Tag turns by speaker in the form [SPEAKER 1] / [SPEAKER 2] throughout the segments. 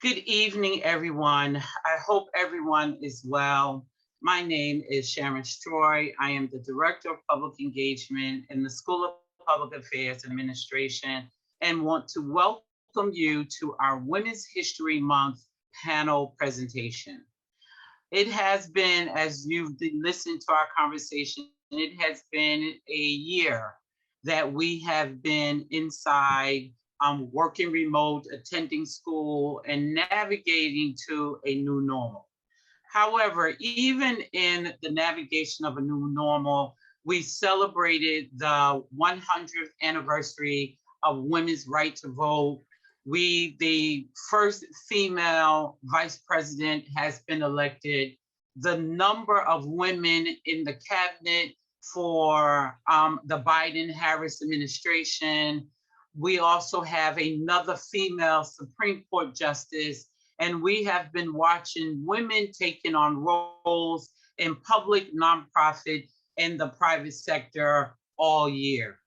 [SPEAKER 1] Good evening, everyone. I hope everyone is well. My name is Sharon Stroye. I am the Director of Public Engagement in the School of Public Affairs Administration and want to welcome you to our Women's History Month panel presentation. It has been, as you've listened to our conversation, it has been a year that we have been inside working remote, attending school, and navigating to a new normal. However, even in the navigation of a new normal, we celebrated the 100th anniversary of women's right to vote. The first female vice president has been elected. The number of women in the cabinet for the Biden-Harris administration. We also have another female Supreme Court justice, and we have been watching women taking on roles in public, nonprofit, and the private sector all year.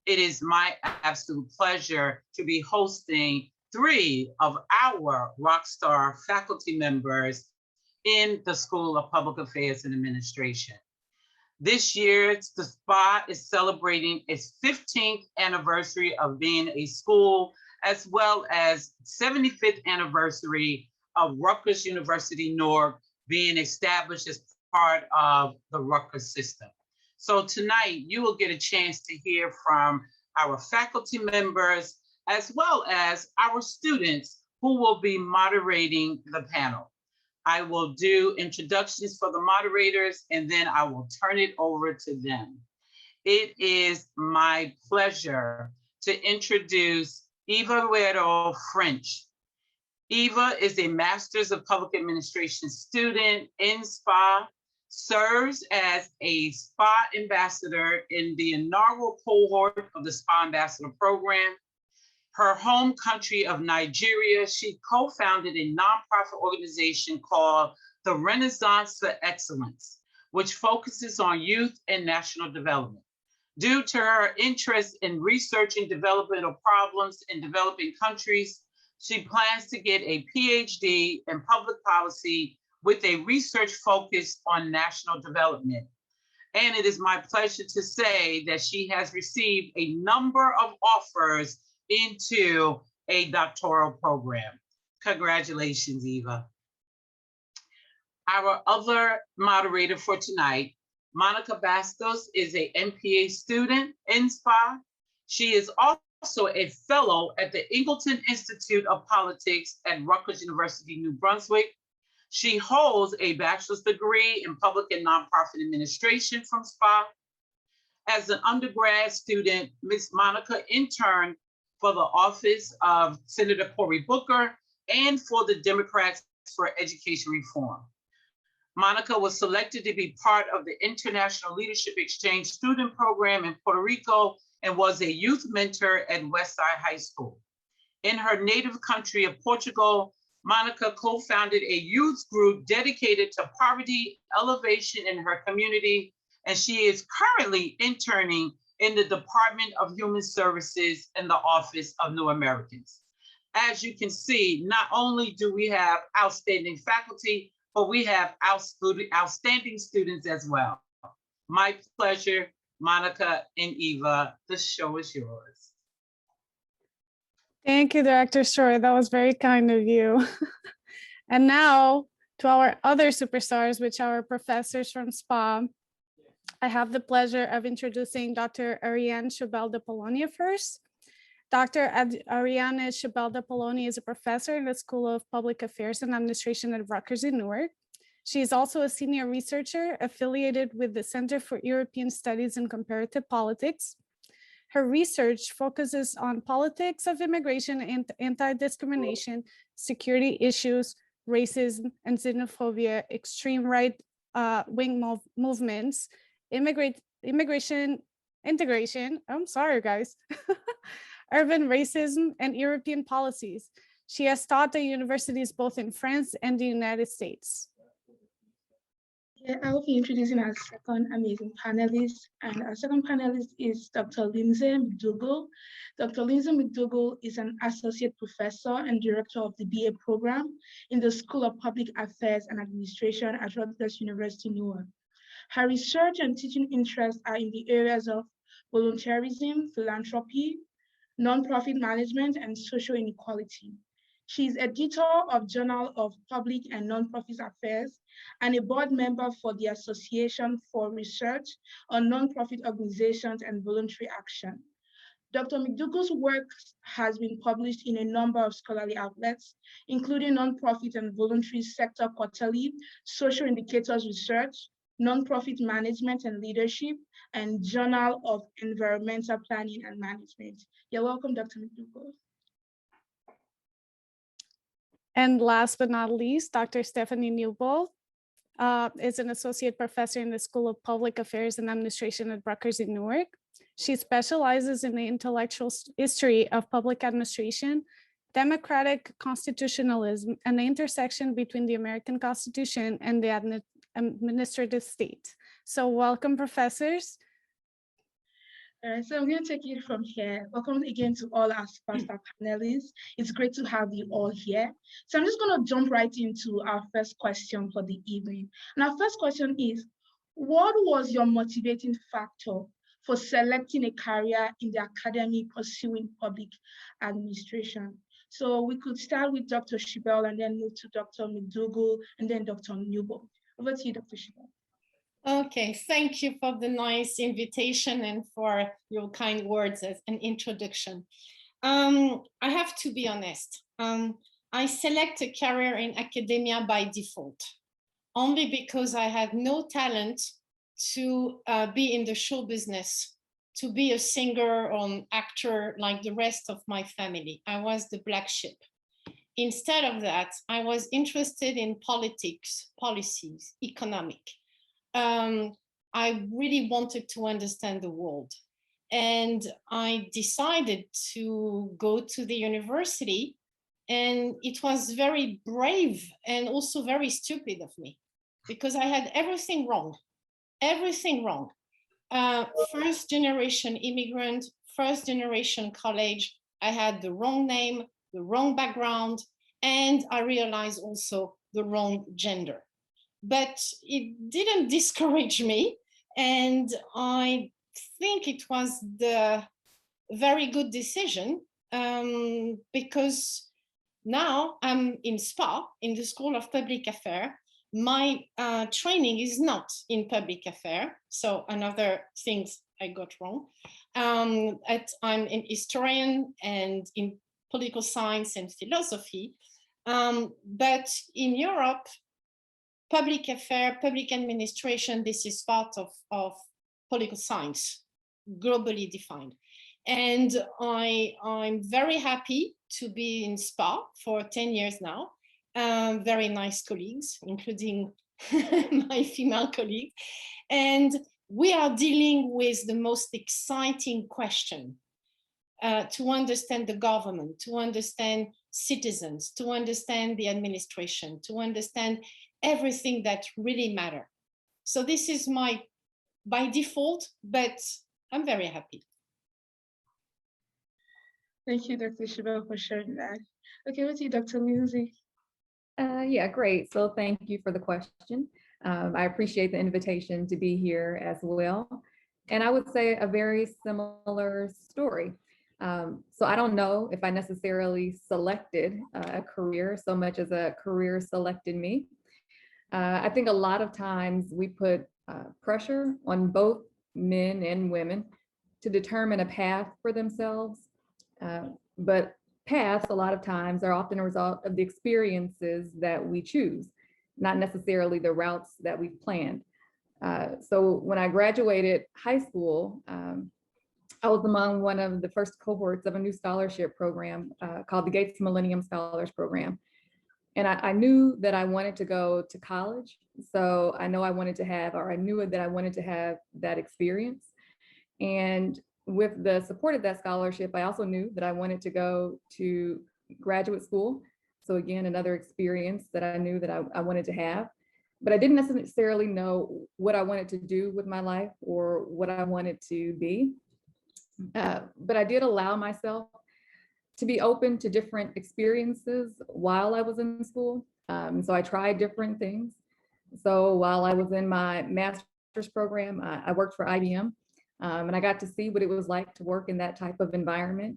[SPEAKER 1] It is my absolute pleasure to be hosting 3 of our rockstar faculty members in the School of Public Affairs and Administration. This year, the SPAA is celebrating its 15th anniversary of being a school, as well as 75th anniversary of Rutgers University, Newark, being established as part of the Rutgers system. So tonight, you will get a chance to hear from our faculty members, as well as our students who will be moderating the panel. I will do introductions for the moderators, and then I will turn it over to them. It is my pleasure to introduce Evawero French. Eva is a Master's of Public Administration student in SPAA, serves as a SPAA ambassador in the inaugural cohort of the SPAA Ambassador Program. Her home country of Nigeria, she co-founded a nonprofit organization called the Renaissance for Excellence, which focuses on youth and national development. Due to her interest in researching developmental problems in developing countries, she plans to get a PhD in public policy with a research focus on national development. And it is my pleasure to say that she has received a number of offers into a doctoral program. Congratulations, Eva. Our other moderator for tonight, Monica Bastos, is a MPA student in SPAA. She is also a fellow at the Eagleton Institute of Politics at Rutgers University, New Brunswick. She holds a bachelor's degree in public and nonprofit administration from SPAA. As an undergrad student, Ms. Monica interned for the office of Senator Cory Booker and for the Democrats for Education Reform. Monica was selected to be part of the International Leadership Exchange Student Program in Puerto Rico and was a youth mentor at Westside High School. In her native country of Portugal, Monica co-founded a youth group dedicated to poverty elevation in her community, and she is currently interning in the Department of Human Services in the Office of New Americans. As you can see, not only do we have outstanding faculty, but we have outstanding students as well. My pleasure, Monica and Eva, the show is yours.
[SPEAKER 2] Thank you, Director Stroye. That was very kind of you. And now to our other superstars, which are our professors from SPAA. I have the pleasure of introducing Dr. Ariane Chebel de Polonia first. Dr. Ariane Chebel de Polonia is a professor in the School of Public Affairs and Administration at Rutgers in Newark. She is also a senior researcher affiliated with the Center for European Studies and Comparative Politics. Her research focuses on politics of immigration and anti-discrimination, security issues, racism and xenophobia, extreme right-wing movements, immigration integration, I'm sorry guys, urban racism and European policies. She has taught at universities both in France and the United States.
[SPEAKER 3] Yeah, I will be introducing our second amazing panelist, and our second panelist is Dr. Lindsey Mcdougle. Dr. Lindsey Mcdougle is an associate professor and director of the BA program in the School of Public Affairs and Administration at Rutgers University, Newark. Her research and teaching interests are in the areas of volunteerism, philanthropy, nonprofit management, and social inequality. She is editor of Journal of Public and Nonprofit Affairs and a board member for the Association for Research on Nonprofit Organizations and Voluntary Action. Dr. Mcdougle's work has been published in a number of scholarly outlets, including Nonprofit and Voluntary Sector Quarterly, Social Indicators Research, Nonprofit Management and Leadership, and Journal of Environmental Planning and Management. You're welcome, Dr. Mcdougle.
[SPEAKER 2] And last but not least, Dr. Stephanie Newbold is an associate professor in the School of Public Affairs and Administration at Rutgers in Newark. She specializes in the intellectual history of public administration, democratic constitutionalism, and the intersection between the American Constitution and the administrative state. So welcome, professors.
[SPEAKER 3] So I'm going to take it from here. Welcome again to all our superstar panelists. It's great to have you all here. So I'm just going to jump right into our first question for the evening. And our first question is, what was your motivating factor for selecting a career in the academy pursuing public administration? So we could start with Dr. Chebel and then move to Dr. Mcdougle and then Dr. Newbold. Over to you, Dr. Chebel.
[SPEAKER 4] Okay, thank you for the nice invitation and for your kind words as an introduction. I have to be honest. I select a career in academia by default, only because I had no talent to be in the show business, to be a singer or an actor like the rest of my family. I was the black sheep. Instead of that, I was interested in politics, policies, economic. I really wanted to understand the world. And I decided to go to the university, and it was very brave and also very stupid of me because I had everything wrong, first generation immigrant, first generation college. I had the wrong name, the wrong background, and I realized also the wrong gender. But it didn't discourage me. And I think it was the very good decision because now I'm in SPAA, in the School of Public Affairs. My training is not in public affairs. So another things I got wrong. I'm an historian and in political science and philosophy. But in Europe, public affairs, public administration, this is part of political science, globally defined. And I'm very happy to be in SPAA for 10 years now. Very nice colleagues, including my female colleague. And we are dealing with the most exciting question to understand the government, to understand citizens, to understand the administration, to understand everything that really matters. So this is my by default, but I'm very happy.
[SPEAKER 3] Thank you, Dr. Chebel, for sharing that. Okay, what's you, Dr. Lindsey?
[SPEAKER 5] Yeah, great. So thank you for the question. I appreciate the invitation to be here as well. And I would say a very similar story. So I don't know if I necessarily selected a career so much as a career selected me. I think a lot of times we put pressure on both men and women to determine a path for themselves. But paths, a lot of times, are often a result of the experiences that we choose, not necessarily the routes that we've planned. So when I graduated high school, I was among one of the first cohorts of a new scholarship program called the Gates Millennium Scholars Program. And I knew that I wanted to go to college. So I knew that I wanted to have that experience. And with the support of that scholarship, I also knew that I wanted to go to graduate school. So again, another experience that I knew that I wanted to have. but I didn't necessarily know what I wanted to do with my life or what I wanted to be. But I did allow myself to be open to different experiences while I was in school. So I tried different things. So while I was in my master's program, I worked for IBM, and I got to see what it was like to work in that type of environment.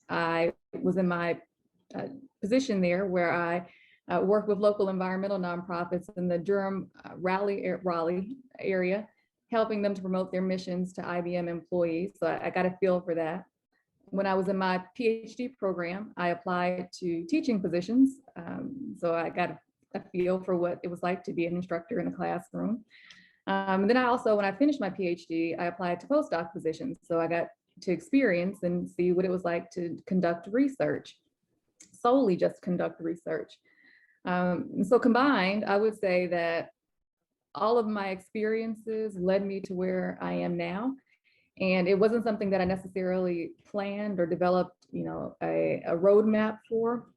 [SPEAKER 5] I was in my position there where I worked with local environmental nonprofits in the Durham, Raleigh area, helping them to promote their missions to IBM employees. So I got a feel for that. When I was in my PhD program, I applied to teaching positions. So I got a feel for what it was like to be an instructor in a classroom. And then I also, when I finished my PhD, I applied to postdoc positions. So I got to experience and see what it was like to conduct research, solely just conduct research. So combined, I would say that all of my experiences led me to where I am now. And it wasn't something that I necessarily planned or developed, a roadmap for,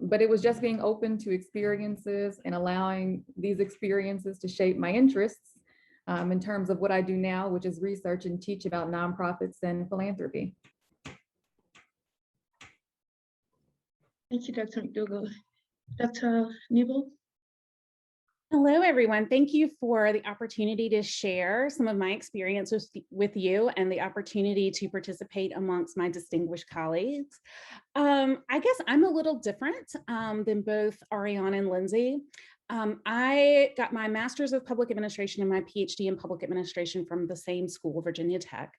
[SPEAKER 5] but it was just being open to experiences and allowing these experiences to shape my interests in terms of what I do now, which is research and teach about nonprofits and philanthropy.
[SPEAKER 3] Thank you, Dr. McDougle. Dr. Newbold?
[SPEAKER 6] Hello, everyone. Thank you for the opportunity to share some of my experiences with you and the opportunity to participate amongst my distinguished colleagues. I guess I'm a little different than both Ariane and Lindsey. I got my master's of public administration and my PhD in public administration from the same school, Virginia Tech.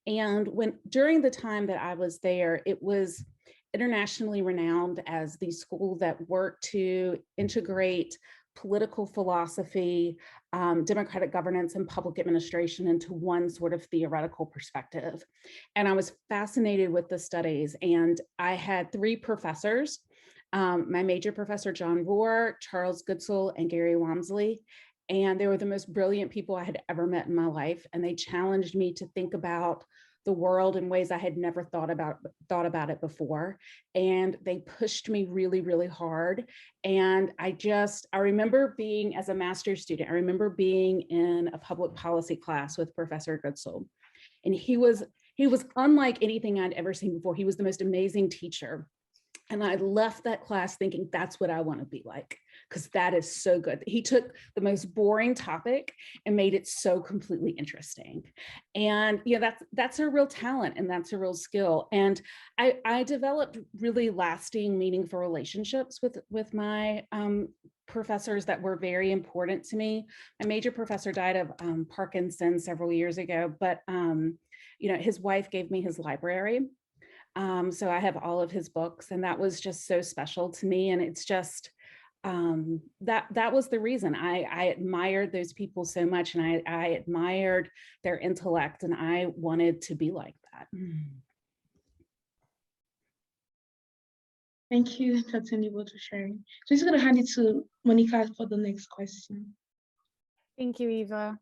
[SPEAKER 6] And during the time that I was there, it was internationally renowned as the school that worked to integrate political philosophy, democratic governance, and public administration into one sort of theoretical perspective. And I was fascinated with the studies. And I had three professors, my major professor, John Rohr, Charles Goodsell, and Gary Walmsley. And they were the most brilliant people I had ever met in my life. And they challenged me to think about the world in ways I had never thought about it before. And they pushed me really, really hard. And I remember being, as a master's student, I remember being in a public policy class with Professor Goodsell. And he was unlike anything I'd ever seen before. He was the most amazing teacher. And I left that class thinking, that's what I want to be like, because that is so good. He took the most boring topic and made it so completely interesting. And that's a real talent, and that's a real skill. And I developed really lasting, meaningful relationships with my professors that were very important to me. My major professor died of Parkinson's several years ago, but his wife gave me his library. So I have all of his books, and that was just so special to me. And it's just, that was the reason I admired those people so much, and I admired their intellect, and I wanted to be like that.
[SPEAKER 3] Thank you, Dr. Newbold, for sharing. So I'm just going to hand it to Monica for the next question.
[SPEAKER 2] Thank you, Eva.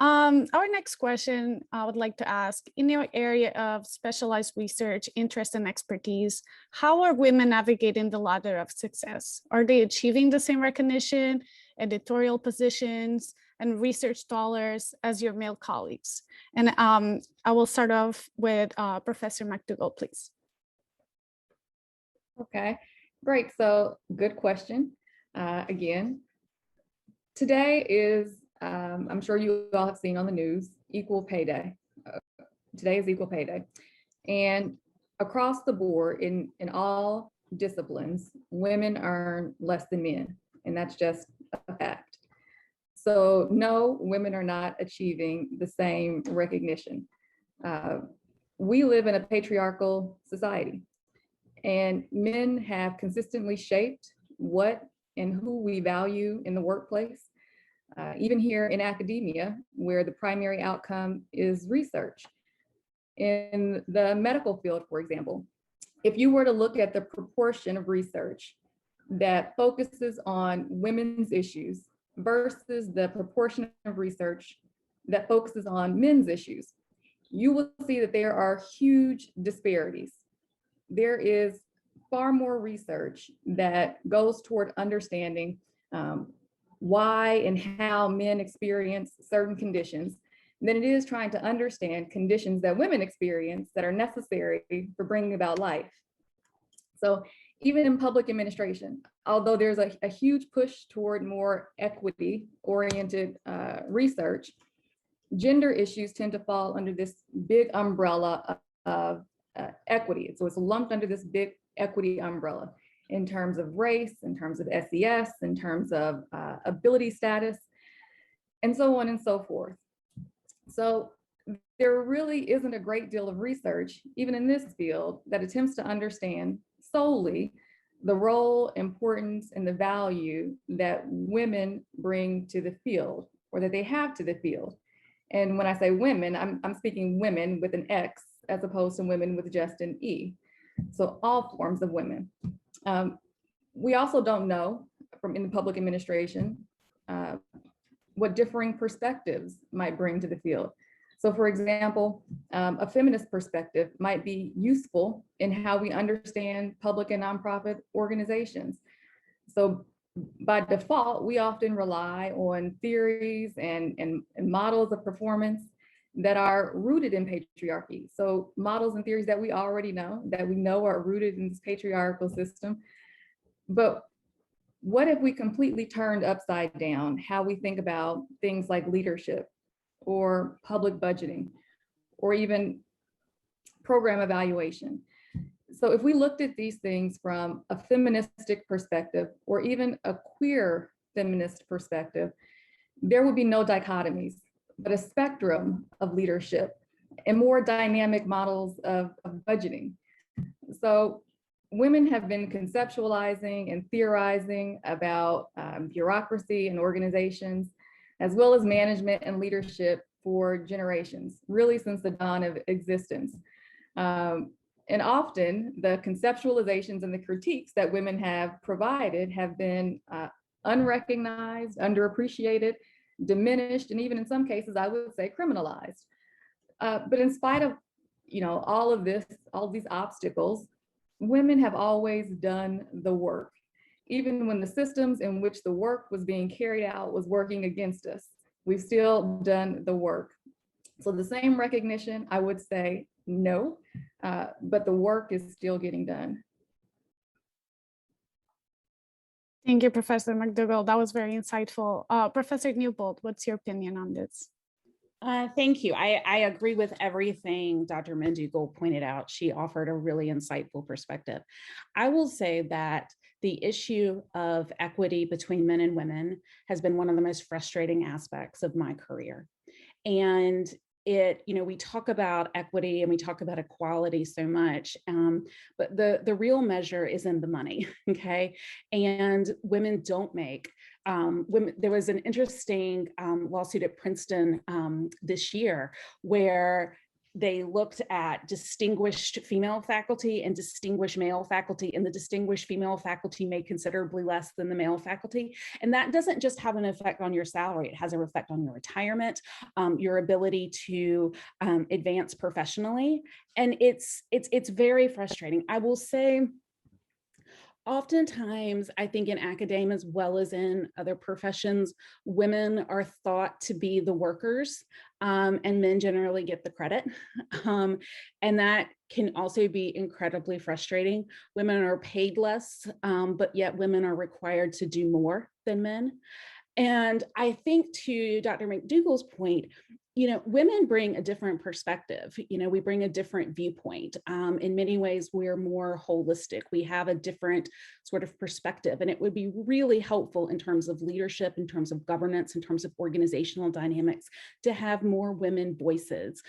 [SPEAKER 2] Our next question I would like to ask, in your area of specialized research, interest, and expertise, how are women navigating the ladder of success? Are they achieving the same recognition, editorial positions, and research dollars as your male colleagues? And I will start off with Professor McDougle, please.
[SPEAKER 5] Okay, great. So good question. Again, today is, I'm sure you all have seen on the news, Equal Pay Day. Today is Equal Pay Day. And across the board, in all disciplines, women earn less than men, and that's just a fact. So no, women are not achieving the same recognition. We live in a patriarchal society, and men have consistently shaped what and who we value in the workplace. Even here in academia, where the primary outcome is research. In the medical field, for example, if you were to look at the proportion of research that focuses on women's issues versus the proportion of research that focuses on men's issues, you will see that there are huge disparities. There is far more research that goes toward understanding why and how men experience certain conditions than it is trying to understand conditions that women experience that are necessary for bringing about life. So even in public administration, although there's a huge push toward more equity-oriented research, gender issues tend to fall under this big umbrella of equity. So it's lumped under this big equity umbrella in terms of race, in terms of SES, in terms of ability status, and so on and so forth. So there really isn't a great deal of research, even in this field, that attempts to understand solely the role, importance, and the value that women bring to the field, or that they have to the field. And when I say women, I'm speaking women with an X as opposed to women with just an E. So all forms of women. We also don't know from in the public administration what differing perspectives might bring to the field. So for example, a feminist perspective might be useful in how we understand public and nonprofit organizations. So by default, we often rely on theories and models of performance that are rooted in patriarchy. So models and theories that we already know, that we know are rooted in this patriarchal system. But what if we completely turned upside down how we think about things like leadership or public budgeting or even program evaluation? So if we looked at these things from a feministic perspective or even a queer feminist perspective, there would be no dichotomies, but a spectrum of leadership and more dynamic models of budgeting. So women have been conceptualizing and theorizing about bureaucracy and organizations, as well as management and leadership for generations, really since the dawn of existence. And often the conceptualizations and the critiques that women have provided have been unrecognized, underappreciated, diminished, and even in some cases, I would say criminalized. But in spite of all of this, all of these obstacles, women have always done the work, even when the systems in which the work was being carried out was working against us. We've still done the work. So the same recognition, I would say no, but the work is still getting done.
[SPEAKER 2] Thank you, Professor McDougle. That was very insightful. Professor Newbold, what's your opinion on this?
[SPEAKER 6] Thank you. I agree with everything Dr. Mcdougle pointed out. She offered a really insightful perspective. I will say that the issue of equity between men and women has been one of the most frustrating aspects of my career. And we talk about equity and we talk about equality so much, but the real measure is in the money, okay? And women don't make there was an interesting lawsuit at Princeton this year where they looked at distinguished female faculty and distinguished male faculty, and the distinguished female faculty made considerably less than the male faculty. And that doesn't just have an effect on your salary, it has an effect on your retirement, your ability to advance professionally. And it's very frustrating. I will say, oftentimes, I think in academia as well as in other professions, women are thought to be the workers, and men generally get the credit. And that can also be incredibly frustrating. Women are paid less, but yet women are required to do more than men. And I think to Dr. McDougall's point, women bring a different perspective. We bring a different viewpoint. In many ways, we're more holistic. We have a different sort of perspective, and it would be really helpful in terms of leadership, in terms of governance, in terms of organizational dynamics, to have more women voices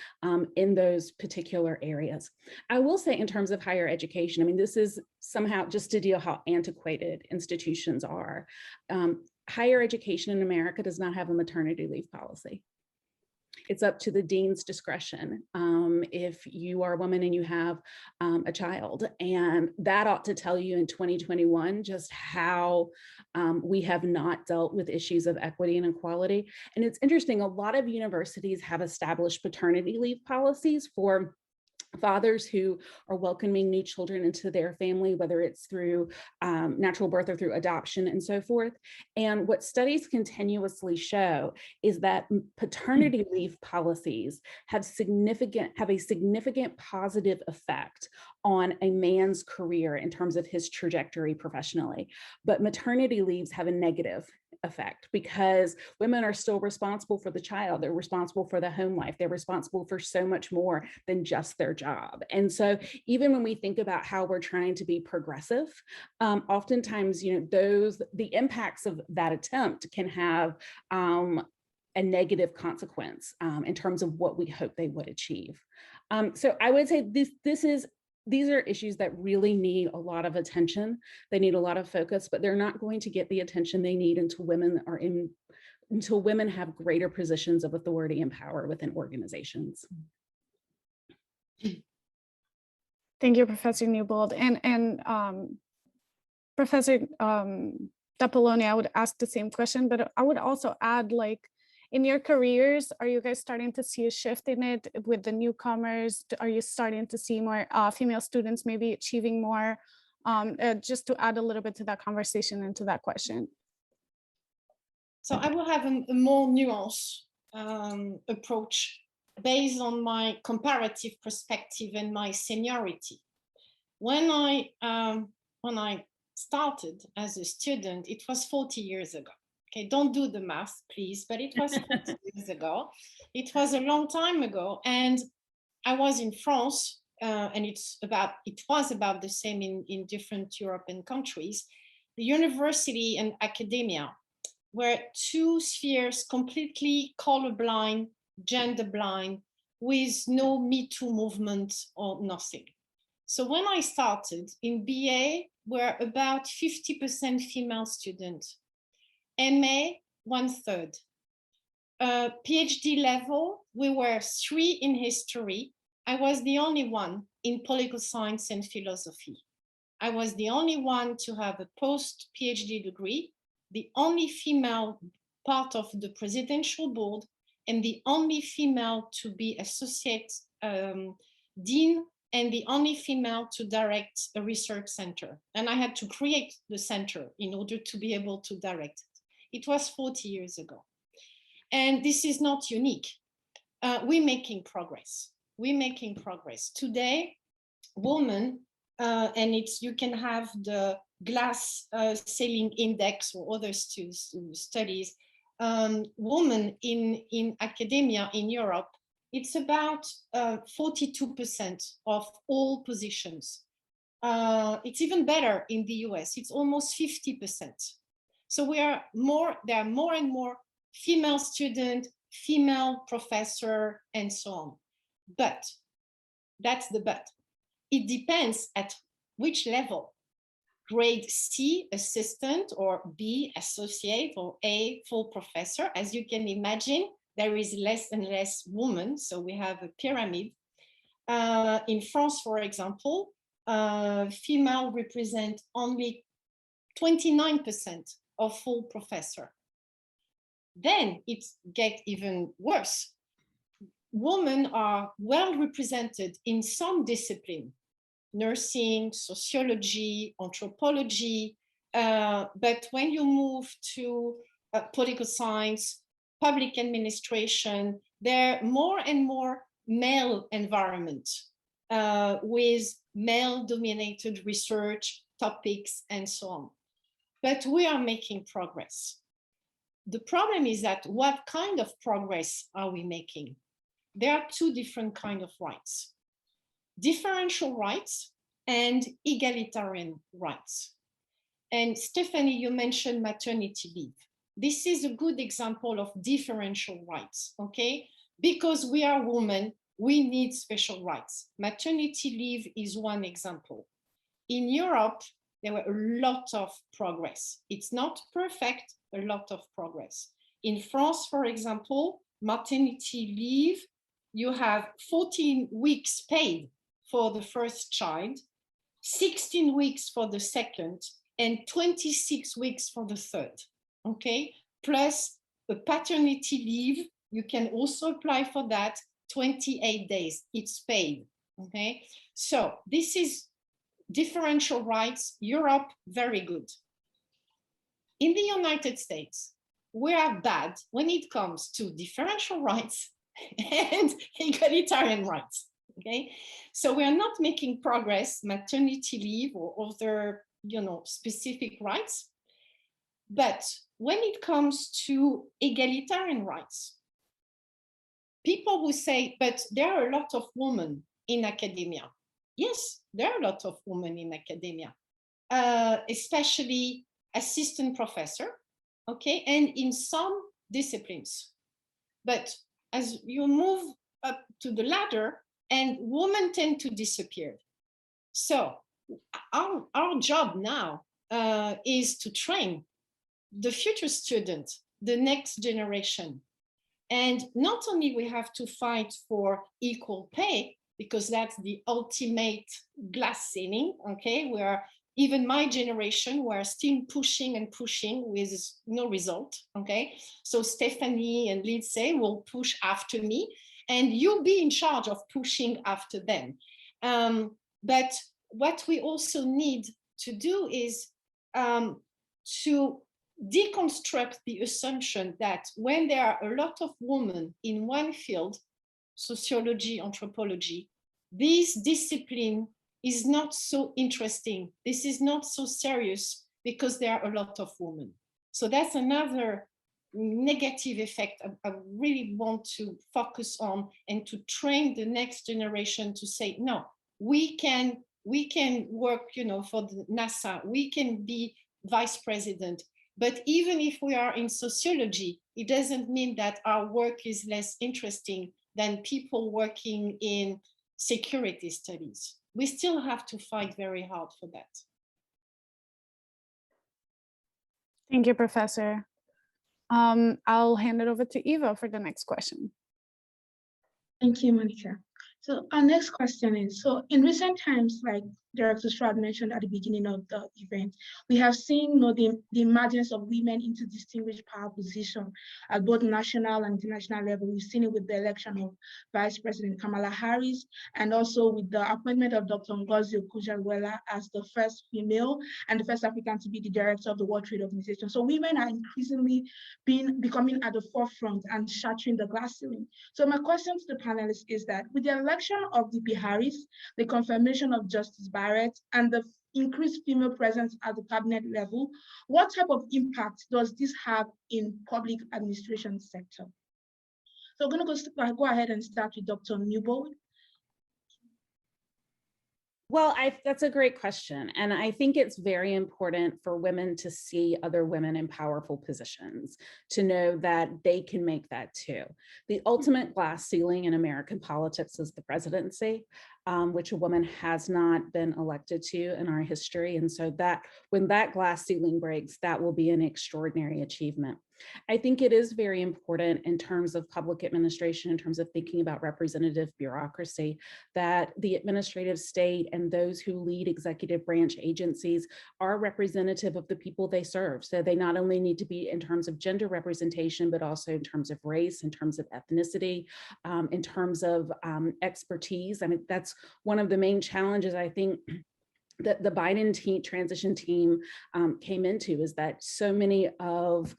[SPEAKER 6] in those particular areas. I will say in terms of higher education, this is somehow just to deal how antiquated institutions are. Higher education in America does not have a maternity leave policy. It's up to the dean's discretion if you are a woman and you have a child. And that ought to tell you in 2021 just how we have not dealt with issues of equity and equality. And it's interesting, a lot of universities have established paternity leave policies for fathers who are welcoming new children into their family, whether it's through natural birth or through adoption and so forth. And what studies continuously show is that paternity leave policies have a significant positive effect on a man's career in terms of his trajectory professionally. But maternity leaves have a negative effect because women are still responsible for the child. They're responsible for the home life. They're responsible for so much more than just their job. And so even when we think about how we're trying to be progressive, oftentimes, the impacts of that attempt can have a negative consequence in terms of what we hope they would achieve. So I would say these are issues that really need a lot of attention. They need a lot of focus, but they're not going to get the attention they need until women have greater positions of authority and power within organizations.
[SPEAKER 2] Thank you, Professor Newbold. And Professor D'Apollone, I would ask the same question, but I would also add, like, in your careers, are you guys starting to see a shift in it with the newcomers? Are you starting to see more female students maybe achieving more? Just to add a little bit to that conversation and to that question.
[SPEAKER 4] So I will have a more nuanced approach based on my comparative perspective and my seniority. When I started as a student, it was 40 years ago. Okay, don't do the math, please, but it was 40 years ago. It was a long time ago, and I was in France, and it was about the same in different European countries. The university and academia were two spheres completely colorblind, gender blind, with no Me Too movement or nothing. So when I started in BA, we're about 50% female students. MA, 1/3. PhD level, we were 3 in history. I was the only one in political science and philosophy. I was the only one to have a post-PhD degree, the only female part of the presidential board, and the only female to be associate dean, and the only female to direct a research center. And I had to create the center in order to be able to direct it. It was 40 years ago. And this is not unique. We're making progress. We're making progress. Today, women, and you can have the glass ceiling index or other studies, women in academia in Europe, it's about 42% of all positions. It's even better in the US, it's almost 50%. So there are more and more female students, female professor, and so on. But, that's the but. It depends at which level. Grade C, assistant, or B, associate, or A, full professor. As you can imagine, there is less and less women, so we have a pyramid. In France, for example, female represent only 29% of full professor. Then it gets even worse. Women are well represented in some discipline, nursing, sociology, anthropology, but when you move to political science, public administration, there are more and more male environment with male-dominated research topics and so on. But we are making progress. The problem is that what kind of progress are we making? There are two different kinds of rights. Differential rights and egalitarian rights. And Stephanie, you mentioned maternity leave. This is a good example of differential rights, okay? Because we are women, we need special rights. Maternity leave is one example. In Europe, there were a lot of progress. It's not perfect, a lot of progress. In France, for example, maternity leave, you have 14 weeks paid for the first child, 16 weeks for the second, and 26 weeks for the third, okay? Plus a paternity leave, you can also apply for that, 28 days, it's paid, Okay, so this is differential rights. Europe, very good. In the United States, we are bad when it comes to differential rights and egalitarian rights. Okay, so we are not making progress, maternity leave or other, specific rights. But when it comes to egalitarian rights, people will say, but there are a lot of women in academia. Yes, there are a lot of women in academia, especially assistant professor, okay, and in some disciplines. But as you move up to the ladder, and women tend to disappear. So our job now is to train the future student, the next generation. And not only we have to fight for equal pay, because that's the ultimate glass ceiling, okay, where even my generation were still pushing and pushing with no result, okay? So Stephanie and Lindsey will push after me, and you'll be in charge of pushing after them. But what we also need to do is to deconstruct the assumption that when there are a lot of women in one field, sociology, anthropology, this discipline is not so interesting. This is not so serious because there are a lot of women. So that's another negative effect I really want to focus on, and to train the next generation to say, no, we can work, for the NASA, we can be vice president. But even if we are in sociology, it doesn't mean that our work is less interesting than people working in security studies. We still have to fight very hard for that.
[SPEAKER 2] Thank you, Professor. I'll hand it over to Eva for the next question.
[SPEAKER 3] Thank you, Monica. So our next question is, so in recent times, like Director Stroud mentioned at the beginning of the event, we have seen the emergence of women into distinguished power positions at both national and international level. We've seen it with the election of Vice President Kamala Harris, and also with the appointment of Dr. Ngozi Okonjo-Iweala as the first female and the first African to be the director of the World Trade Organization. So women are increasingly becoming at the forefront and shattering the glass ceiling. So my question to the panelists is that with the election of VP Harris, the confirmation of Justice Barrett, and the increased female presence at the cabinet level, what type of impact does this have in public administration sector? So I'm going to go ahead and start with Dr. Newbold.
[SPEAKER 6] Well, that's a great question. And I think it's very important for women to see other women in powerful positions, to know that they can make that too. The ultimate glass ceiling in American politics is the presidency, which a woman has not been elected to in our history. And so that when that glass ceiling breaks, that will be an extraordinary achievement. I think it is very important in terms of public administration, in terms of thinking about representative bureaucracy, that the administrative state and those who lead executive branch agencies are representative of the people they serve. So they not only need to be in terms of gender representation, but also in terms of race, in terms of ethnicity, in terms of expertise. I mean, that's one of the main challenges I think that the Biden transition team came into, is that so many of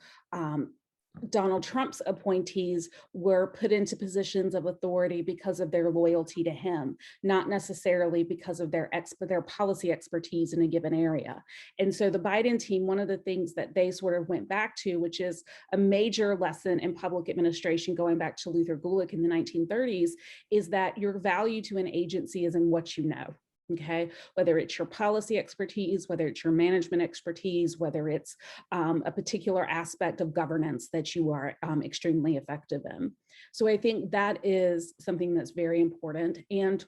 [SPEAKER 6] Donald Trump's appointees were put into positions of authority because of their loyalty to him, not necessarily because of their policy expertise in a given area. And so the Biden team, one of the things that they sort of went back to, which is a major lesson in public administration going back to Luther Gulick in the 1930s, is that your value to an agency is in what you know. Okay, whether it's your policy expertise, whether it's your management expertise, whether it's a particular aspect of governance that you are extremely effective in. So I think that is something that's very important. And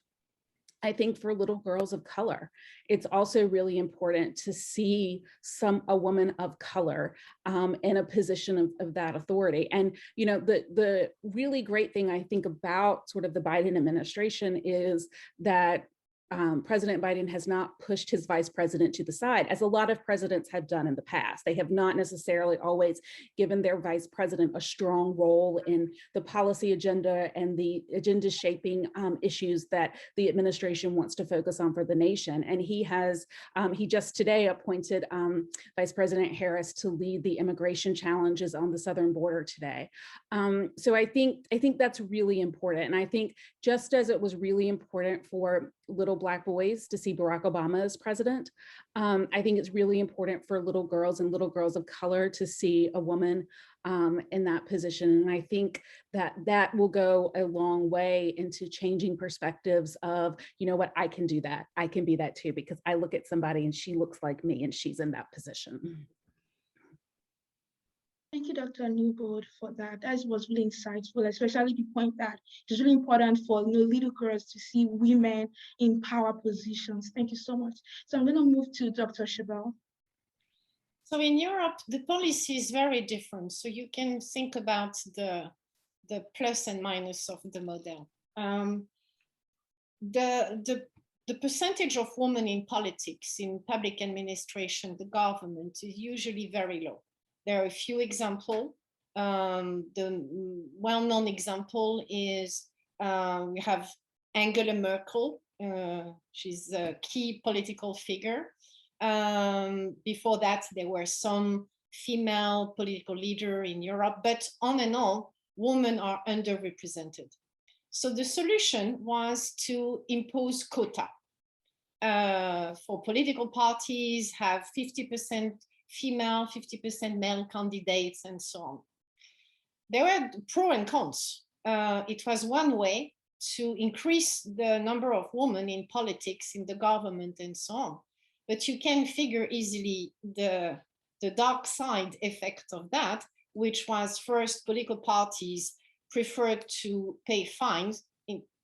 [SPEAKER 6] I think for little girls of color, it's also really important to see a woman of color in a position of that authority. And the really great thing I think about sort of the Biden administration is that President Biden has not pushed his vice president to the side, as a lot of presidents have done in the past. They have not necessarily always given their vice president a strong role in the policy agenda and the agenda shaping issues that the administration wants to focus on for the nation. And he just today appointed Vice President Harris to lead the immigration challenges on the southern border today. So I think that's really important. And I think just as it was really important for little Black boys to see Barack Obama as president, I think it's really important for little girls and little girls of color to see a woman in that position. And I think that will go a long way into changing perspectives of, you know what, I can do that. I can be that too, because I look at somebody and she looks like me and she's in that position.
[SPEAKER 3] Thank you, Dr. Newbold, for that. That was really insightful, especially the point that it's really important for little girls to see women in power positions. Thank you so much. So I'm going to move to Dr. Chebel.
[SPEAKER 4] So in Europe, the policy is very different. So you can think about the plus and minus of the model. The percentage of women in politics, in public administration, the government, is usually very low. There are a few examples. The well-known example is we have Angela Merkel. She's a key political figure. Before that, there were some female political leaders in Europe, but on and on, women are underrepresented. So the solution was to impose quota for political parties, have 50% female, 50% male candidates, and so on. There were pros and cons. It was one way to increase the number of women in politics, in the government, and so on. But you can figure easily the dark side effect of that, which was first political parties preferred to pay fines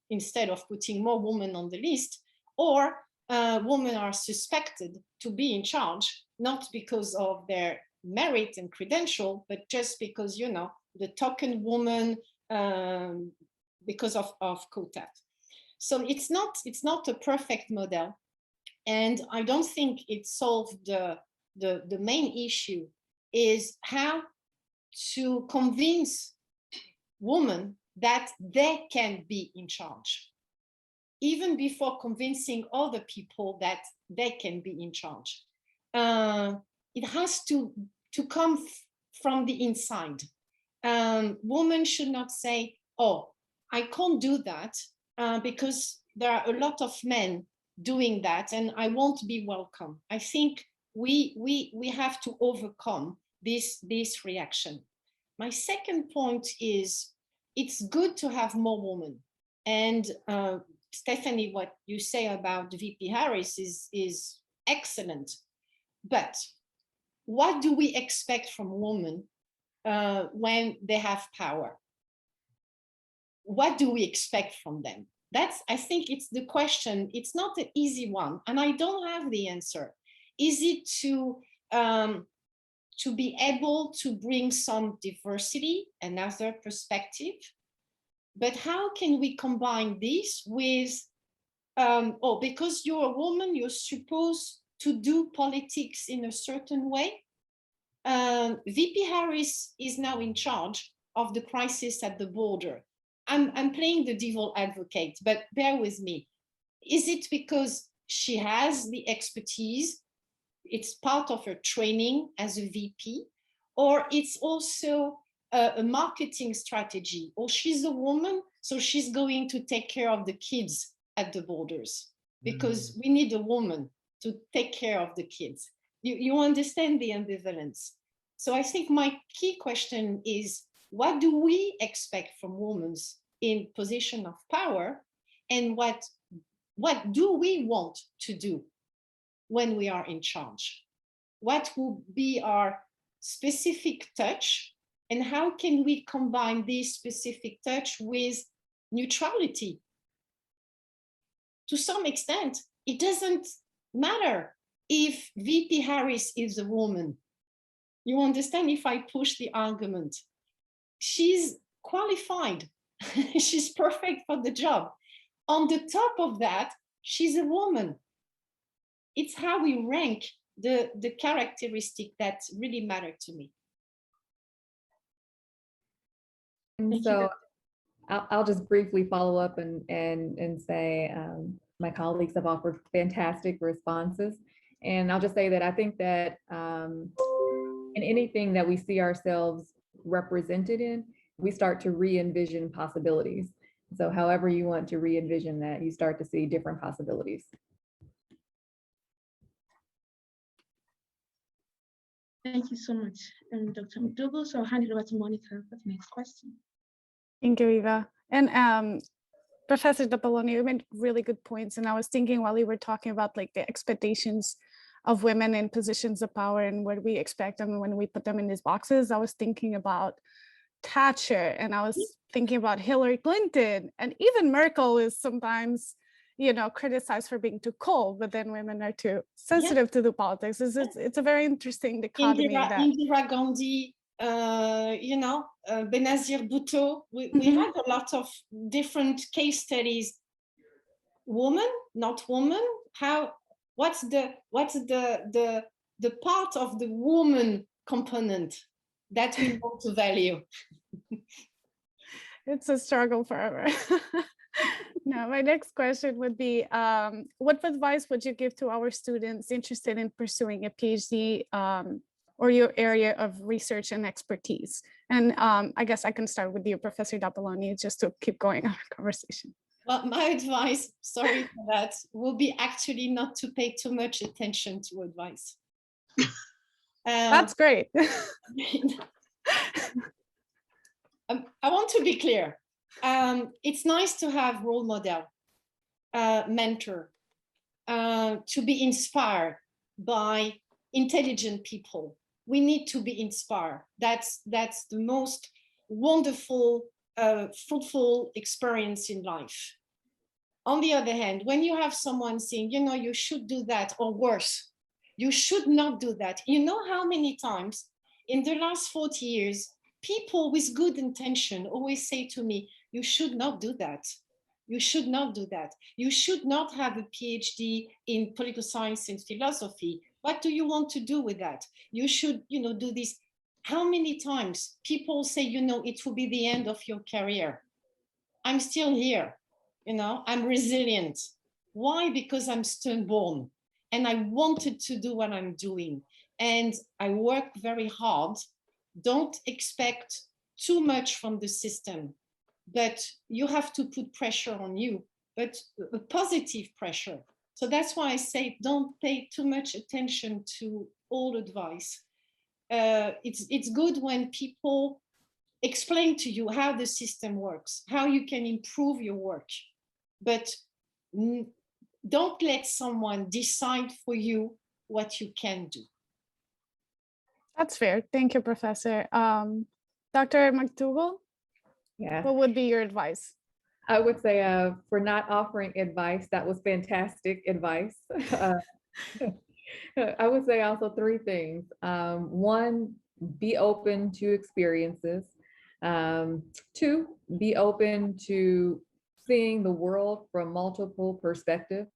[SPEAKER 4] instead of putting more women on the list, or women are suspected to be in charge, not because of their merit and credential, but just because, you know, the token woman, because of quota. So it's not a perfect model. And I don't think it solved the main issue, is how to convince women that they can be in charge, even before convincing other people that they can be in charge. It has to come from the inside. Women should not say, oh, I can't do that because there are a lot of men doing that and I won't be welcome. I think we have to overcome this reaction. My second point is, it's good to have more women. And Stephanie, what you say about VP Harris is excellent. But what do we expect from women when they have power? What do we expect from them? I think it's the question. It's not an easy one, and I don't have the answer. Is it to be able to bring some diversity, another perspective? But how can we combine this with, because you're a woman, you're supposed to do politics in a certain way? VP Harris is now in charge of the crisis at the border. I'm playing the devil advocate, but bear with me. Is it because she has the expertise? It's part of her training as a VP, or it's also a marketing strategy, or she's a woman, so she's going to take care of the kids at the borders because we need a woman to take care of the kids. You understand the ambivalence. So I think my key question is, what do we expect from women in position of power, and what do we want to do when we are in charge? What will be our specific touch, and how can we combine this specific touch with neutrality? To some extent, it doesn't matter if VP Harris is a woman. You understand, if I push the argument, she's qualified. She's perfect for the job. On the top of that, she's a woman. It's how we rank the characteristic that really matter to me.
[SPEAKER 5] And so I'll just briefly follow up and say my colleagues have offered fantastic responses. And I'll just say that I think that in anything that we see ourselves represented in, we start to re-envision possibilities. So however you want to re-envision that, you start to see different possibilities.
[SPEAKER 3] Thank you so much, Dr. Mcdougle. So I'll hand it over to Monica for the next question.
[SPEAKER 2] Thank you, Eva. And Professor Dapoloni, you made really good points. And I was thinking while you were talking about like the expectations of women in positions of power and what we expect them when we put them in these boxes, I was thinking about Thatcher, and I was thinking about Hillary Clinton, and even Merkel is sometimes, you know, criticized for being too cold, but then women are too sensitive to the politics. It's a very interesting dichotomy.
[SPEAKER 4] Indira Gandhi, you know, Benazir Bhutto. We had a lot of different case studies. Woman, not woman. What's the part of the woman component that we want to value?
[SPEAKER 2] It's a struggle forever. Now, my next question would be, what advice would you give to our students interested in pursuing a PhD or your area of research and expertise? And I guess I can start with you, Professor Dapoloni, just to keep going our conversation.
[SPEAKER 4] Well, my advice, sorry for that, will be actually not to pay too much attention to advice.
[SPEAKER 2] That's great.
[SPEAKER 4] I want to be clear. It's nice to have role model, mentor, to be inspired by intelligent people. We need to be inspired. That's the most wonderful, fruitful experience in life. On the other hand, when you have someone saying, you know, you should do that, or worse, you should not do that. You know how many times in the last 40 years, people with good intention always say to me, you should not do that. You should not do that. You should not have a PhD in political science and philosophy. What do you want to do with that? You should, you know, do this. How many times people say, you know, it will be the end of your career. I'm still here, you know, I'm resilient. Why? Because I'm stillborn and I wanted to do what I'm doing. And I work very hard. Don't expect too much from the system, but you have to put pressure on you, but a positive pressure. So that's why I say don't pay too much attention to all advice. It's good when people explain to you how the system works, how you can improve your work, but don't let someone decide for you what you can do.
[SPEAKER 2] That's fair. Thank you, Professor. Dr. Mcdougle,
[SPEAKER 5] Yeah.
[SPEAKER 2] what would be your advice?
[SPEAKER 5] I would say for not offering advice, that was fantastic advice. I would say also three things. One, be open to experiences. Two, be open to seeing the world from multiple perspectives.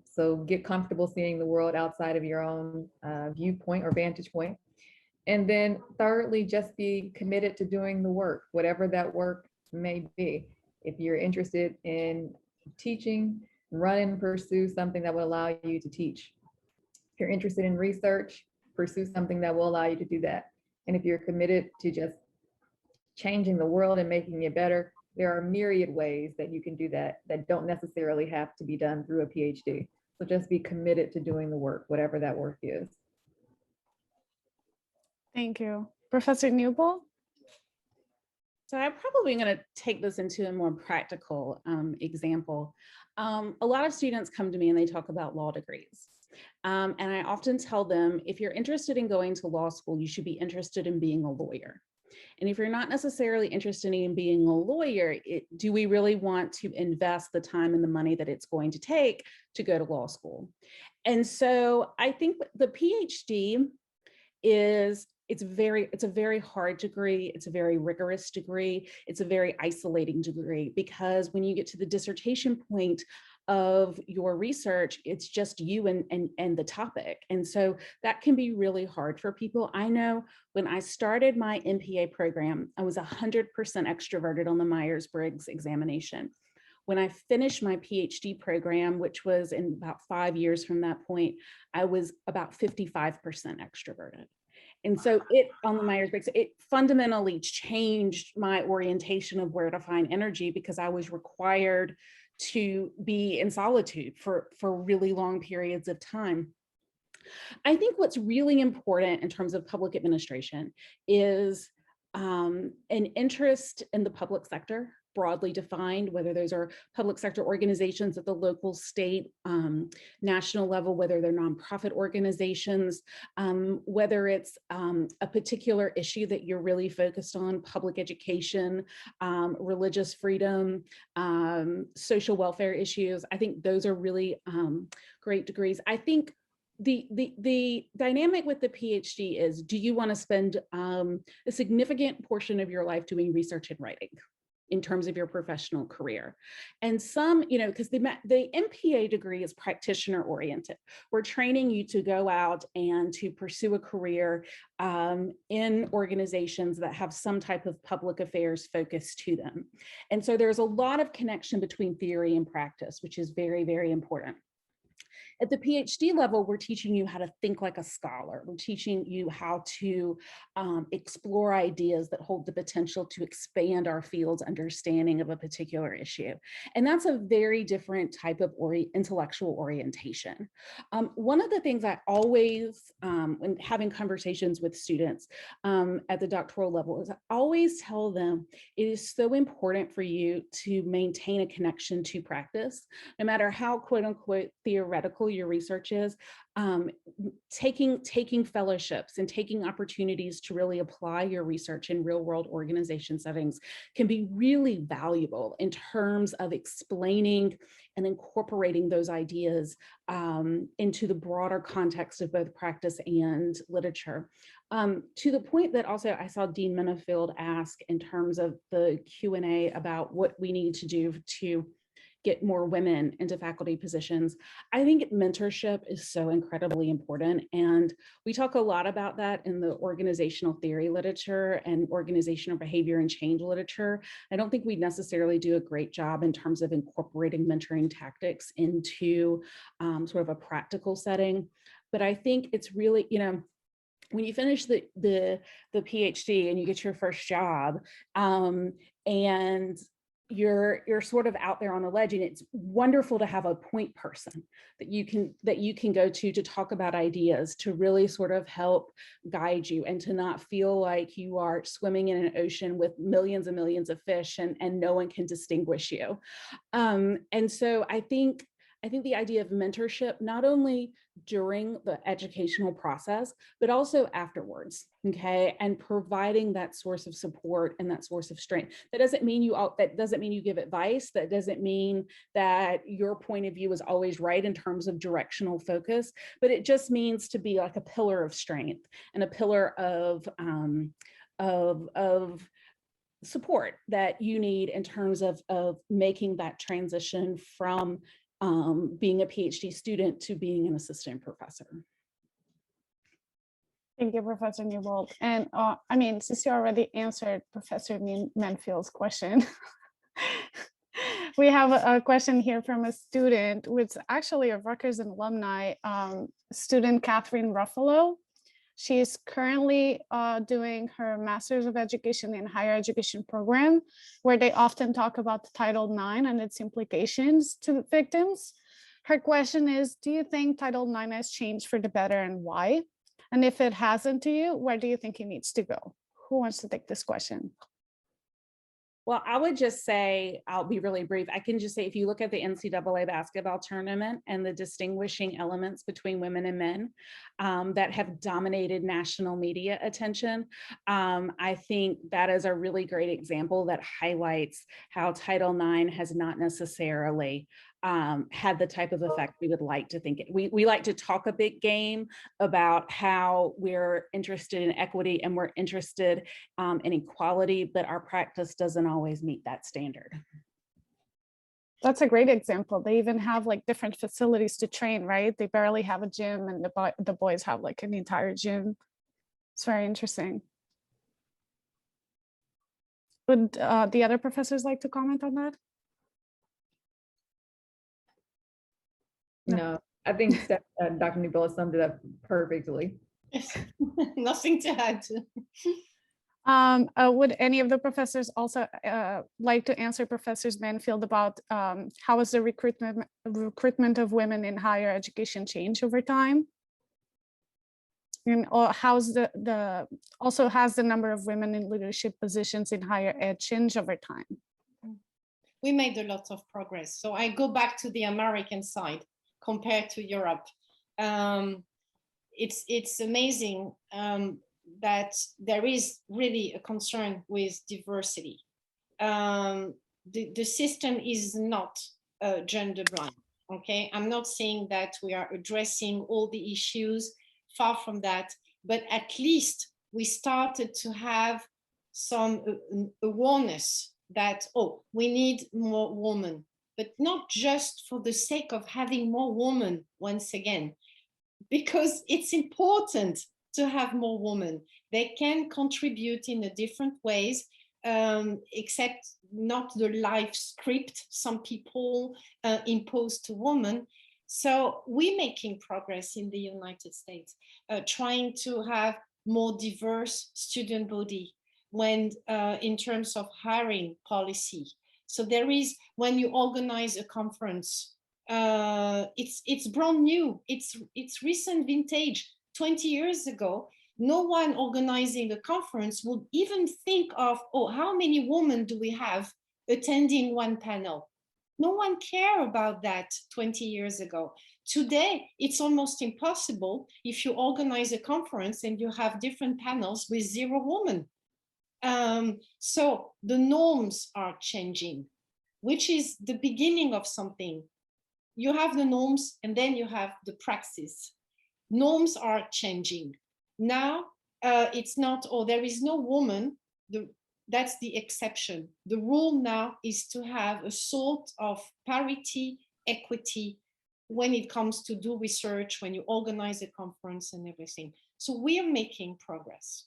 [SPEAKER 5] So get comfortable seeing the world outside of your own viewpoint or vantage point. And then thirdly, just be committed to doing the work, whatever that work may be. If you're interested in teaching, run and pursue something that will allow you to teach. If you're interested in research, pursue something that will allow you to do that. And if you're committed to just changing the world and making it better, there are myriad ways that you can do that that don't necessarily have to be done through a PhD. So just be committed to doing the work, whatever that work is.
[SPEAKER 2] Thank you. Professor Newbold?
[SPEAKER 6] So I'm probably going to take this into a more practical example. A lot of students come to me and they talk about law degrees. And I often tell them, if you're interested in going to law school, you should be interested in being a lawyer. And if you're not necessarily interested in being a lawyer, do we really want to invest the time and the money that it's going to take to go to law school? And so I think the PhD it's a very hard degree. It's a very rigorous degree. It's a very isolating degree, because when you get to the dissertation point of your research, it's just you and the topic. And so that can be really hard for people. I know when I started my MPA program, I was 100% extroverted on the Myers-Briggs examination. When I finished my PhD program, which was in about 5 years from that point, I was about 55% extroverted. And so on the Myers-Briggs, it fundamentally changed my orientation of where to find energy, because I was required to be in solitude for really long periods of time. I think what's really important in terms of public administration is an interest in the public sector, broadly defined, whether those are public sector organizations at the local, state, national level, whether they're nonprofit organizations, whether it's a particular issue that you're really focused on, public education, religious freedom, social welfare issues. I think those are really great degrees. I think the dynamic with the PhD is, do you want to spend a significant portion of your life doing research and writing in terms of your professional career? And some, because the MPA degree is practitioner oriented. We're training you to go out and to pursue a career in organizations that have some type of public affairs focus to them. And so there's a lot of connection between theory and practice, which is very, very important. At the PhD level, we're teaching you how to think like a scholar. We're teaching you how to explore ideas that hold the potential to expand our field's understanding of a particular issue. And that's a very different type of intellectual orientation. One of the things I always, when having conversations with students at the doctoral level, is I always tell them it is so important for you to maintain a connection to practice, no matter how quote unquote theoretical your research is. Taking fellowships and taking opportunities to really apply your research in real world organization settings can be really valuable in terms of explaining and incorporating those ideas into the broader context of both practice and literature. To the point that also I saw Dean Minifield ask in terms of the Q&A about what we need to do to get more women into faculty positions. I think mentorship is so incredibly important. And we talk a lot about that in the organizational theory literature and organizational behavior and change literature. I don't think we necessarily do a great job in terms of incorporating mentoring tactics into sort of a practical setting. But I think it's really, when you finish the PhD and you get your first job, and you're sort of out there on the ledge, and it's wonderful to have a point person that you can go to talk about ideas, to really sort of help guide you, and to not feel like you are swimming in an ocean with millions and millions of fish and no one can distinguish you. And so I think the idea of mentorship, not only during the educational process, but also afterwards, okay? And providing that source of support and that source of strength. That doesn't mean you give advice. That doesn't mean that your point of view is always right in terms of directional focus, but it just means to be like a pillar of strength and a pillar of support that you need in terms of making that transition from being a PhD student to being an assistant professor.
[SPEAKER 2] Thank you, Professor Newbold. And since you already answered Professor Manfield's question, we have a question here from a student, which actually a Rutgers alumni, student Catherine Ruffalo. She is currently doing her Master's of Education in Higher Education program, where they often talk about Title IX and its implications to victims. Her question is, do you think Title IX has changed for the better, and why? And if it hasn't to you, where do you think it needs to go? Who wants to take this question?
[SPEAKER 6] Well, I would just say, I'll be really brief. I can just say, if you look at the NCAA basketball tournament and the distinguishing elements between women and men that have dominated national media attention, I think that is a really great example that highlights how Title IX has not necessarily had the type of effect we would like to think it. We like to talk a big game about how we're interested in equity and we're interested in equality, but our practice doesn't always meet that standard.
[SPEAKER 2] That's a great example. They even have like different facilities to train, right? They barely have a gym, and the boys have like an entire gym. It's very interesting. Would the other professors like to comment on that?
[SPEAKER 5] No, I think Dr. Newbold summed it up perfectly.
[SPEAKER 4] Nothing to add.
[SPEAKER 2] Would any of the professors also like to answer Professor Manfield about how has the recruitment of women in higher education changed over time? And or how's also has the number of women in leadership positions in higher ed changed over time?
[SPEAKER 4] We made a lot of progress. So I go back to the American side compared to Europe. It's amazing that there is really a concern with diversity. The system is not gender blind, okay? I'm not saying that we are addressing all the issues, far from that, but at least we started to have some awareness that, oh, we need more women, but not just for the sake of having more women once again, because it's important to have more women. They can contribute in a different ways, except not the life script some people impose to women. So we're making progress in the United States, trying to have more diverse student body when in terms of hiring policy. So there is, when you organize a conference, it's brand new, it's recent vintage. 20 years ago, no one organizing a conference would even think of, oh, how many women do we have attending one panel? No one cared about that 20 years ago. Today, it's almost impossible if you organize a conference and you have different panels with 0 women. So the norms are changing, which is the beginning of something. You have the norms and then you have the praxis. Norms are changing. Now, it's not, oh, there is no woman, that's the exception. The rule now is to have a sort of parity, equity, when it comes to do research, when you organize a conference and everything. So we are making progress.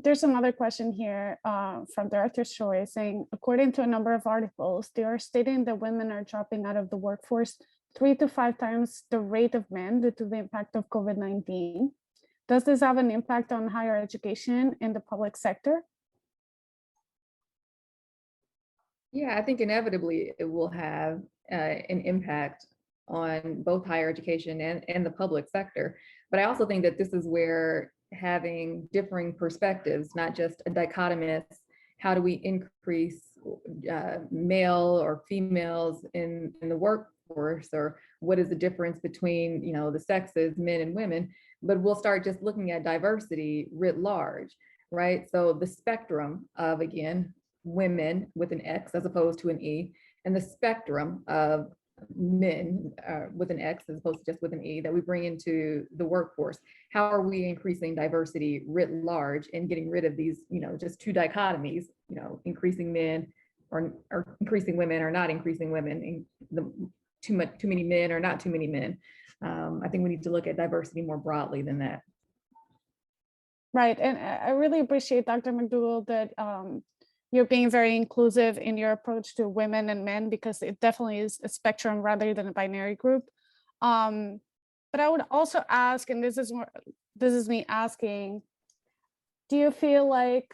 [SPEAKER 2] There's another question here from Director Stroye saying, according to a number of articles, they are stating that women are dropping out of the workforce 3 to 5 times the rate of men due to the impact of COVID-19. Does this have an impact on higher education in the public sector?
[SPEAKER 5] Yeah, I think inevitably it will have an impact on both higher education and the public sector. But I also think that this is where having differing perspectives, not just a dichotomous, how do we increase male or females in the workforce, or what is the difference between, you know, the sexes, men and women, but we'll start just looking at diversity writ large, right? So the spectrum of, again, women with an X as opposed to an E, and the spectrum of men with an X as opposed to just with an E that we bring into the workforce. How are we increasing diversity writ large and getting rid of these, you know, just 2 dichotomies, you know, increasing men or increasing women or not increasing women, too many men or not too many men. I think we need to look at diversity more broadly than that.
[SPEAKER 2] Right, and I really appreciate, Dr. McDougle, that you're being very inclusive in your approach to women and men, because it definitely is a spectrum rather than a binary group. But I would also ask, and this is me asking, do you feel like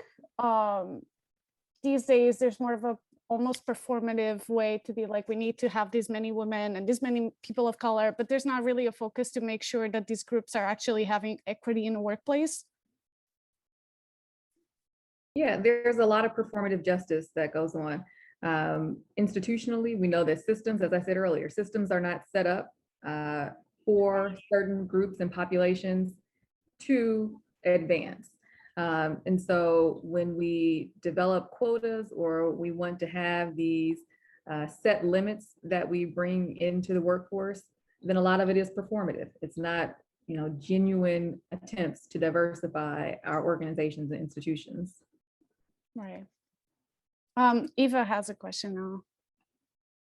[SPEAKER 2] these days there's more of a almost performative way to be like, we need to have this many women and this many people of color, but there's not really a focus to make sure that these groups are actually having equity in the workplace?
[SPEAKER 5] Yeah, there's a lot of performative justice that goes on. Institutionally, we know that systems, as I said earlier, systems are not set up for certain groups and populations to advance. And so when we develop quotas or we want to have these set limits that we bring into the workforce, then a lot of it is performative. It's not, you know, genuine attempts to diversify our organizations and institutions.
[SPEAKER 2] Right. Eva has a question now.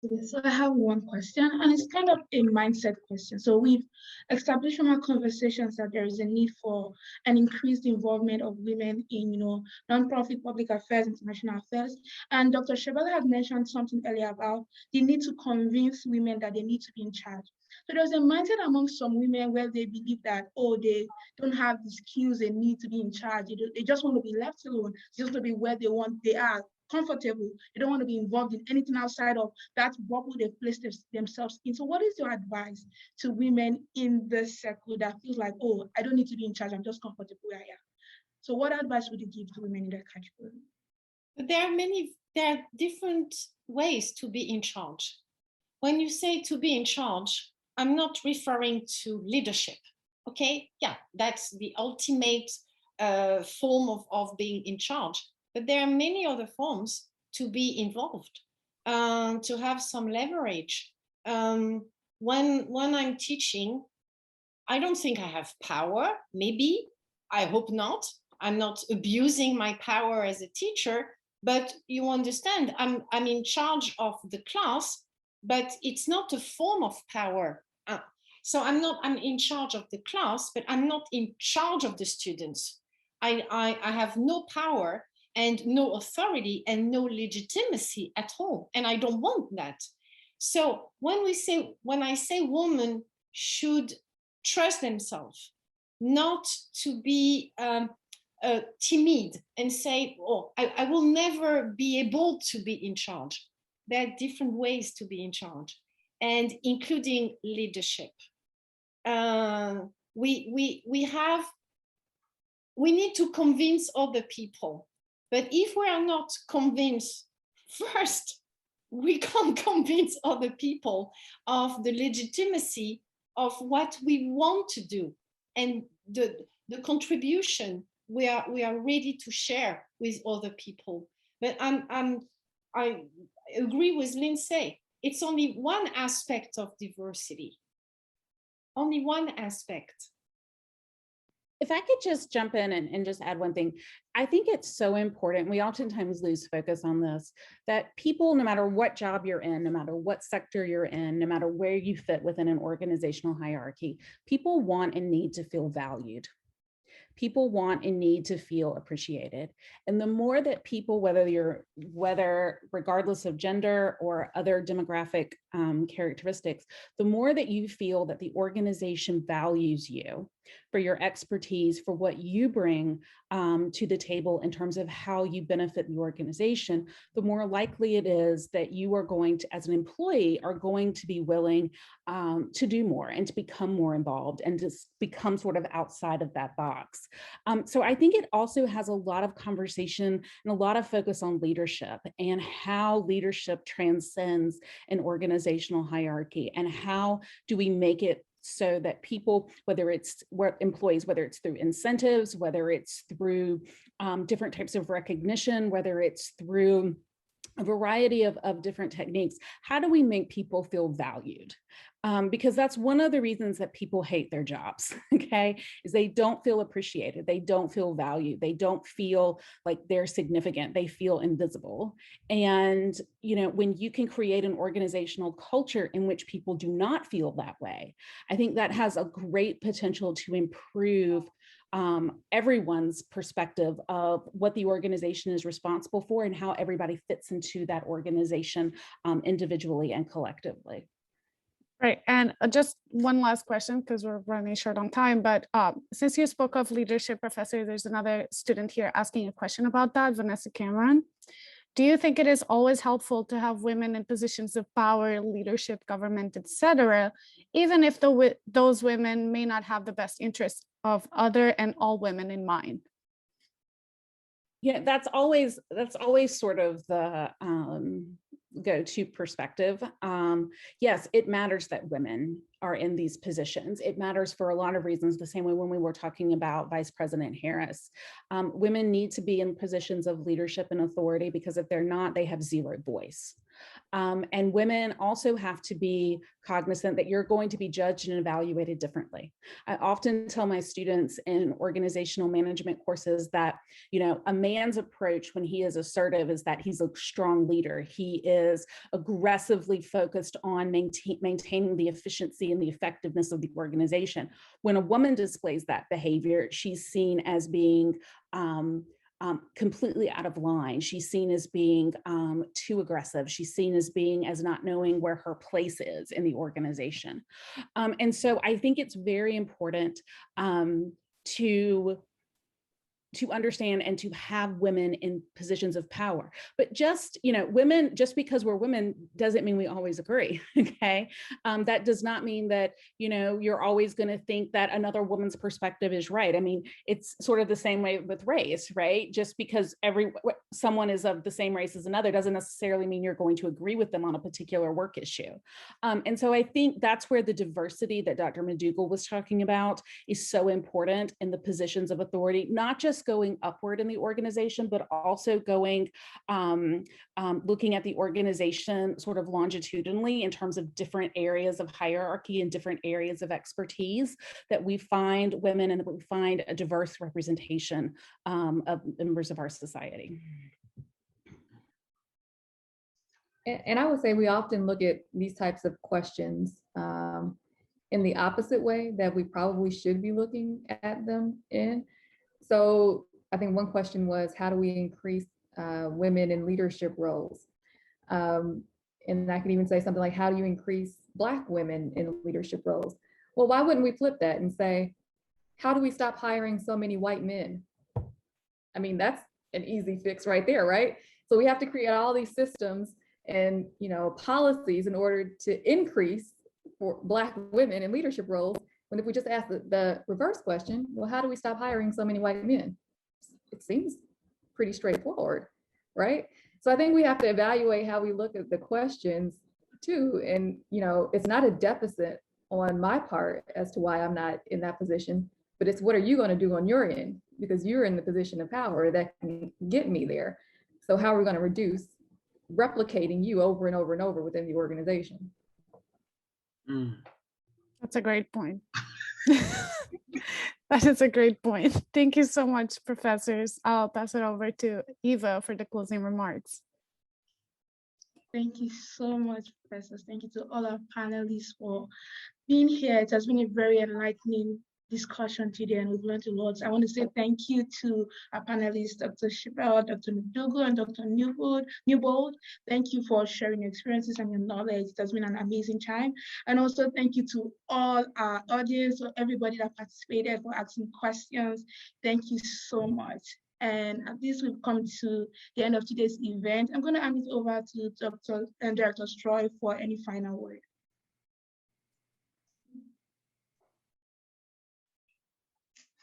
[SPEAKER 3] Okay, so I have one question, and it's kind of a mindset question. So we've established from our conversations that there is a need for an increased involvement of women in, nonprofit public affairs, international affairs. And Dr. Chebel had mentioned something earlier about the need to convince women that they need to be in charge. So there's a mindset among some women where they believe that, oh, they don't have the skills they need to be in charge. They just want to be left alone, just to be where they are comfortable. They don't want to be involved in anything outside of that bubble they've placed themselves in. So what is your advice to women in this circle that feels like, oh, I don't need to be in charge, I'm just comfortable where I am? So what advice would you give to women in that category?
[SPEAKER 4] There are different ways to be in charge. When you say to be in charge, I'm not referring to leadership. Okay, yeah, that's the ultimate form of being in charge. But there are many other forms to be involved, to have some leverage. When I'm teaching, I don't think I have power. Maybe, I hope not. I'm not abusing my power as a teacher, but you understand, I'm in charge of the class, but it's not a form of power. So I'm in charge of the class, but I'm not in charge of the students. I have no power and no authority and no legitimacy at all. And I don't want that. So when I say women should trust themselves, not to be timid and say, oh, I will never be able to be in charge. There are different ways to be in charge, and including leadership. We need to convince other people. But if we are not convinced first, we can't convince other people of the legitimacy of what we want to do and the contribution we are ready to share with other people. But I agree with Lindsey. It's only one aspect of diversity. Only one aspect.
[SPEAKER 6] If I could just jump in and just add one thing, I think it's so important. We oftentimes lose focus on this, that people, no matter what job you're in, no matter what sector you're in, no matter where you fit within an organizational hierarchy, people want and need to feel valued. People want and need to feel appreciated. And the more that people, whether regardless of gender or other demographic characteristics, the more that you feel that the organization values you for your expertise, for what you bring to the table in terms of how you benefit the organization, the more likely it is that you are going to, as an employee, are going to be willing to do more and to become more involved and to become sort of outside of that box. So I think it also has a lot of conversation and a lot of focus on leadership and how leadership transcends an organizational hierarchy, and how do we make it so that people, whether it's employees, whether it's through incentives, whether it's through different types of recognition, whether it's through a variety of different techniques, how do we make people feel valued? Because that's one of the reasons that people hate their jobs, okay, is they don't feel appreciated, they don't feel valued, they don't feel like they're significant, they feel invisible. And, when you can create an organizational culture in which people do not feel that way, I think that has a great potential to improve everyone's perspective of what the organization is responsible for and how everybody fits into that organization individually and collectively.
[SPEAKER 2] Right, and just one last question because we're running short on time, but since you spoke of leadership, Professor, there's another student here asking a question about that, Vanessa Cameron. Do you think it is always helpful to have women in positions of power, leadership, government, etc., even if those women may not have the best interests of other and all women in mind?
[SPEAKER 6] Yeah, that's always sort of the go-to perspective. Yes, it matters that women are in these positions. It matters for a lot of reasons, the same way when we were talking about Vice President Harris. Women need to be in positions of leadership and authority, because if they're not, they have zero voice. And women also have to be cognizant that you're going to be judged and evaluated differently. I often tell my students in organizational management courses that, you know, a man's approach when he is assertive is that he's a strong leader. He is aggressively focused on maintaining the efficiency and the effectiveness of the organization. When a woman displays that behavior, she's seen as being completely out of line. She's seen as being too aggressive. She's seen as being as not knowing where her place is in the organization. And so I think it's very important to understand and to have women in positions of power. But just, you know, women, just because we're women doesn't mean we always agree, okay? That does not mean that, you know, you're always gonna think that another woman's perspective is right. I mean, it's sort of the same way with race, right? Just because someone is of the same race as another doesn't necessarily mean you're going to agree with them on a particular work issue. And so I think that's where the diversity that Dr. Mcdougle was talking about is so important in the positions of authority, not just going upward in the organization, but also going, looking at the organization sort of longitudinally in terms of different areas of hierarchy and different areas of expertise, that we find women and that we find a diverse representation of members of our society.
[SPEAKER 5] And I would say we often look at these types of questions in the opposite way that we probably should be looking at them in. So I think one question was, how do we increase women in leadership roles? And I could even say something like, how do you increase Black women in leadership roles? Well, why wouldn't we flip that and say, how do we stop hiring so many white men? I mean, that's an easy fix right there, right? So we have to create all these systems and, you know, policies in order to increase for Black women in leadership roles. When if we just ask the reverse question, well, how do we stop hiring so many white men? It seems pretty straightforward, right? So I think we have to evaluate how we look at the questions too. And, you know, it's not a deficit on my part as to why I'm not in that position, but it's what are you going to do on your end? Because you're in the position of power that can get me there. So how are we going to reduce replicating you over and over and over within the organization?
[SPEAKER 2] That's a great point. That is a great point. Thank you so much, professors. I'll pass it over to Eva for the closing remarks.
[SPEAKER 3] Thank you so much, professors. Thank you to all our panelists for being here. It has been a very enlightening discussion today, and we've learned a lot. I want to say thank you to our panelists, Dr. Chebel, Dr. Mcdougle, and Dr. Newbold. Thank you for sharing your experiences and your knowledge. It has been an amazing time. And also thank you to all our audience, or everybody that participated, for asking questions. Thank you so much. And at this, we've come to the end of today's event. I'm going to hand it over to Director Stroye for any final word.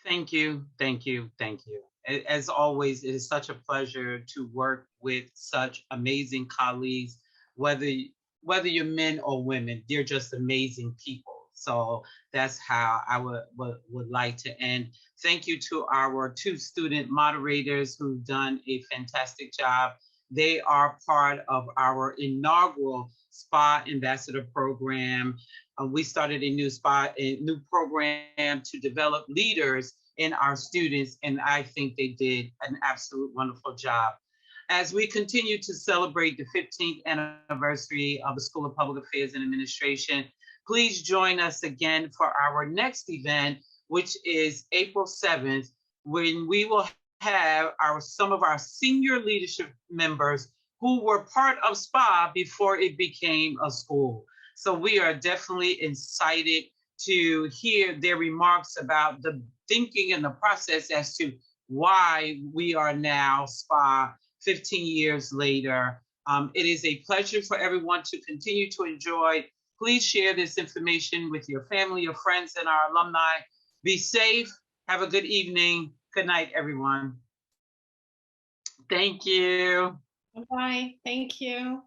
[SPEAKER 1] Thank you, thank you, thank you. As always, it is such a pleasure to work with such amazing colleagues, whether you're men or women, they're just amazing people. So that's how I would like to end. Thank you to our 2 student moderators who've done a fantastic job. They are part of our inaugural SPAA Ambassador Program. We started a new program to develop leaders in our students, and I think they did an absolute wonderful job. As we continue to celebrate the 15th anniversary of the School of Public Affairs and Administration, please join us again for our next event, which is April 7th, when we will have some of our senior leadership members who were part of SPAA before it became a school. So we are definitely excited to hear their remarks about the thinking and the process as to why we are now SPAA 15 years later. It is a pleasure for everyone to continue to enjoy. Please share this information with your family, your friends, and our alumni. Be safe. Have a good evening. Good night, everyone. Thank you.
[SPEAKER 4] Bye-bye. Thank you.